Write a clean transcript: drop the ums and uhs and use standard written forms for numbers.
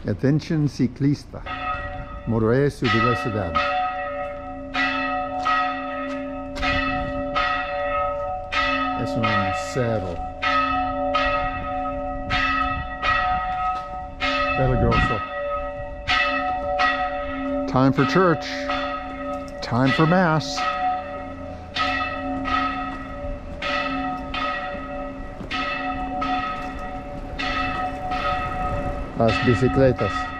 Atención ciclista. Moré su velocidad. Es un cerro. Peligroso. Time for church. Time for mass. Las bicicletas.